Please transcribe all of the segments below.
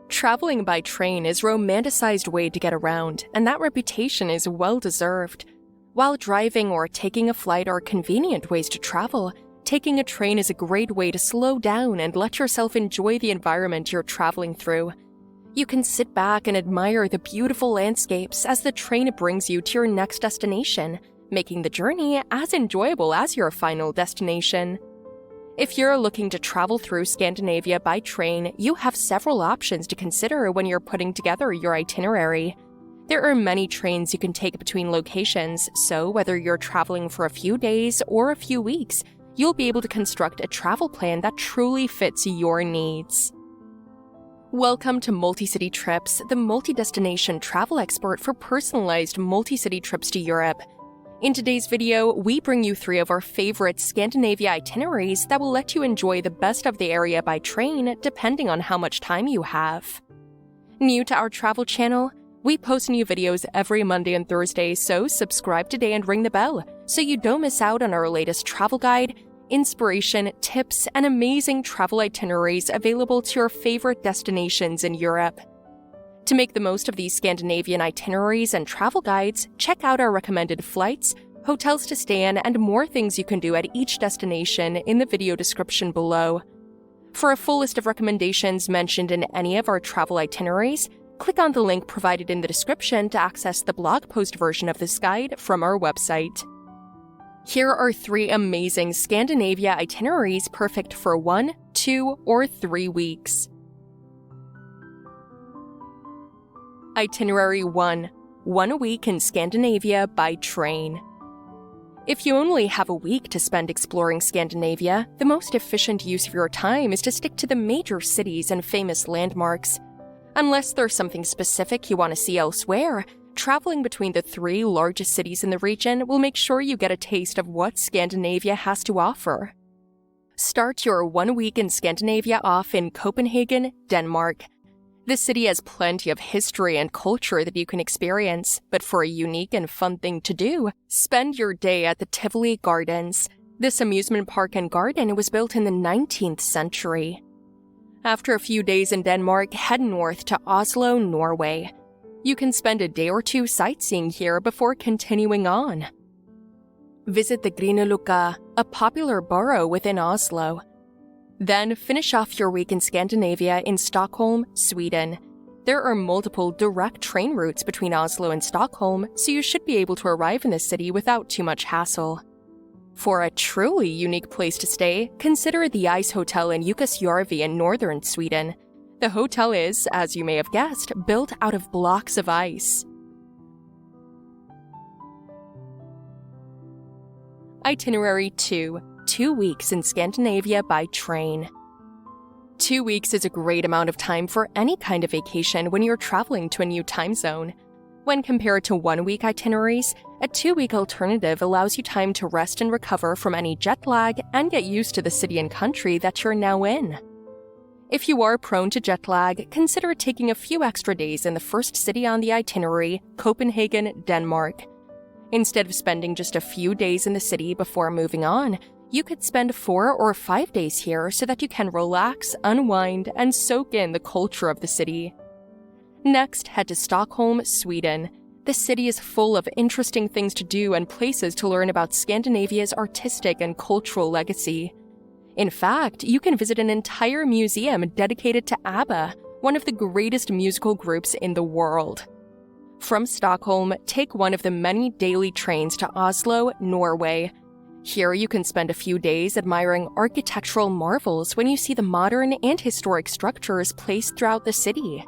Traveling by train is a romanticized way to get around, and that reputation is well-deserved. While driving or taking a flight are convenient ways to travel, taking a train is a great way to slow down and let yourself enjoy the environment you're traveling through. You can sit back and admire the beautiful landscapes as the train brings you to your next destination, making the journey as enjoyable as your final destination. If you're looking to travel through Scandinavia by train, you have several options to consider when you're putting together your itinerary. There are many trains you can take between locations, so whether you're traveling for a few days or a few weeks, you'll be able to construct a travel plan that truly fits your needs. Welcome to MultiCityTrips, the multi-destination travel expert for personalized multi-city trips to Europe. In today's video, we bring you 3 of our favorite Scandinavia itineraries that will let you enjoy the best of the area by train depending on how much time you have. New to our travel channel? We post new videos every Monday and Thursday, so subscribe today and ring the bell so you don't miss out on our latest travel guide, inspiration, tips, and amazing travel itineraries available to your favorite destinations in Europe. To make the most of these Scandinavian itineraries and travel guides, check out our recommended flights, hotels to stay in, and more things you can do at each destination in the video description below. For a full list of recommendations mentioned in any of our travel itineraries, click on the link provided in the description to access the blog post version of this guide from our website. Here are 3 amazing Scandinavia itineraries perfect for 1, 2, or 3 weeks. Itinerary 1. 1 week in Scandinavia by train. If you only have a week to spend exploring Scandinavia, the most efficient use of your time is to stick to the major cities and famous landmarks. Unless there's something specific you want to see elsewhere, traveling between the 3 largest cities in the region will make sure you get a taste of what Scandinavia has to offer. Start your 1 week in Scandinavia off in Copenhagen, Denmark. This city has plenty of history and culture that you can experience, but for a unique and fun thing to do, spend your day at the Tivoli Gardens. This amusement park and garden was built in the 19th century. After a few days in Denmark, head north to Oslo, Norway. You can spend a day or 2 sightseeing here before continuing on. Visit the Grünerløkka, a popular borough within Oslo. Then finish off your week in Scandinavia in Stockholm, Sweden. There are multiple direct train routes between Oslo and Stockholm, so you should be able to arrive in the city without too much hassle. For a truly unique place to stay, consider the Ice Hotel in Jukkasjärvi in northern Sweden. The hotel is, as you may have guessed, built out of blocks of ice. Itinerary 2. 2 weeks in Scandinavia by train. 2 weeks is a great amount of time for any kind of vacation when you're traveling to a new time zone. When compared to 1 week itineraries, a 2-week alternative allows you time to rest and recover from any jet lag and get used to the city and country that you're now in. If you are prone to jet lag, consider taking a few extra days in the first city on the itinerary, Copenhagen, Denmark. Instead of spending just a few days in the city before moving on, you could spend 4 or 5 days here so that you can relax, unwind, and soak in the culture of the city. Next, head to Stockholm, Sweden. The city is full of interesting things to do and places to learn about Scandinavia's artistic and cultural legacy. In fact, you can visit an entire museum dedicated to ABBA, one of the greatest musical groups in the world. From Stockholm, take one of the many daily trains to Oslo, Norway. Here you can spend a few days admiring architectural marvels when you see the modern and historic structures placed throughout the city.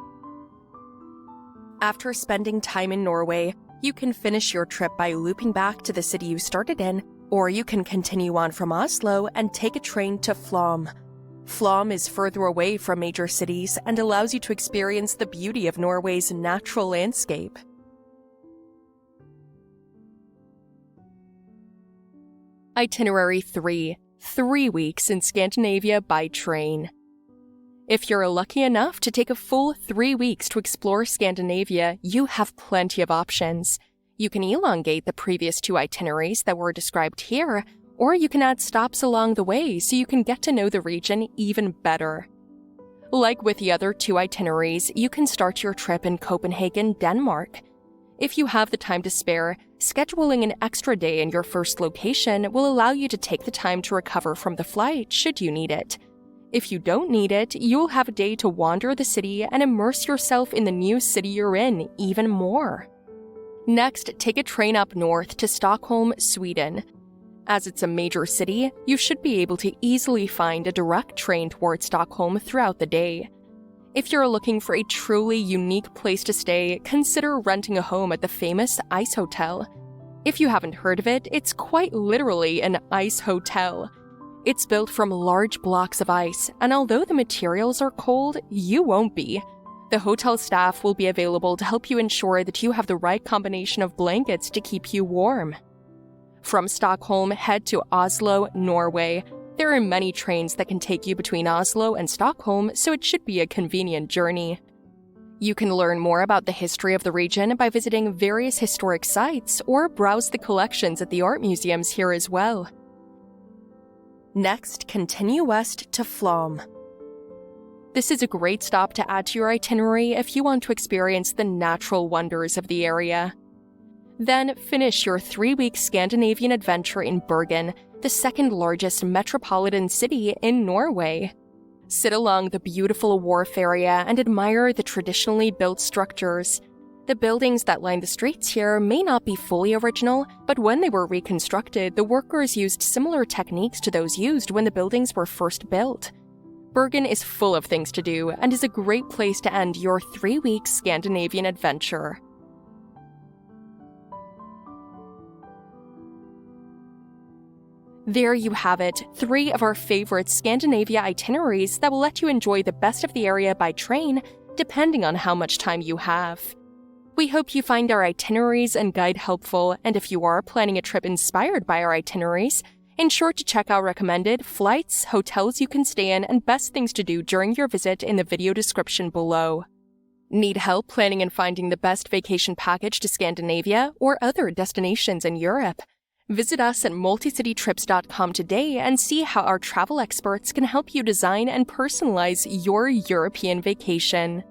After spending time in Norway, you can finish your trip by looping back to the city you started in, or you can continue on from Oslo and take a train to Flåm. Flåm is further away from major cities and allows you to experience the beauty of Norway's natural landscape. Itinerary 3. 3 weeks in Scandinavia by train. If you're lucky enough to take a full 3 weeks to explore Scandinavia, you have plenty of options. You can elongate the previous 2 itineraries that were described here, or you can add stops along the way so you can get to know the region even better. Like with the other 2 itineraries, you can start your trip in Copenhagen, Denmark. If you have the time to spare, scheduling an extra day in your first location will allow you to take the time to recover from the flight should you need it. If you don't need it, you'll have a day to wander the city and immerse yourself in the new city you're in even more. Next, take a train up north to Stockholm, Sweden. As it's a major city, you should be able to easily find a direct train towards Stockholm throughout the day. If you're looking for a truly unique place to stay, consider renting a home at the famous Ice Hotel. If you haven't heard of it, it's quite literally an ice hotel. It's built from large blocks of ice, and although the materials are cold, you won't be. The hotel staff will be available to help you ensure that you have the right combination of blankets to keep you warm. From Stockholm, head to Oslo, Norway. There are many trains that can take you between Oslo and Stockholm, so it should be a convenient journey. You can learn more about the history of the region by visiting various historic sites or browse the collections at the art museums here as well. Next, continue west to Flåm. This is a great stop to add to your itinerary if you want to experience the natural wonders of the area. Then finish your 3-week Scandinavian adventure in Bergen, the second largest metropolitan city in Norway. Sit along the beautiful wharf area and admire the traditionally built structures. The buildings that line the streets here may not be fully original, but when they were reconstructed, the workers used similar techniques to those used when the buildings were first built. Bergen is full of things to do and is a great place to end your 3-week Scandinavian adventure. There you have it, 3 of our favorite Scandinavia itineraries that will let you enjoy the best of the area by train, depending on how much time you have. We hope you find our itineraries and guide helpful, and if you are planning a trip inspired by our itineraries, ensure to check out recommended flights, hotels you can stay in, and best things to do during your visit in the video description below. Need help planning and finding the best vacation package to Scandinavia or other destinations in Europe? Visit us at MultiCityTrips.com today and see how our travel experts can help you design and personalize your European vacation.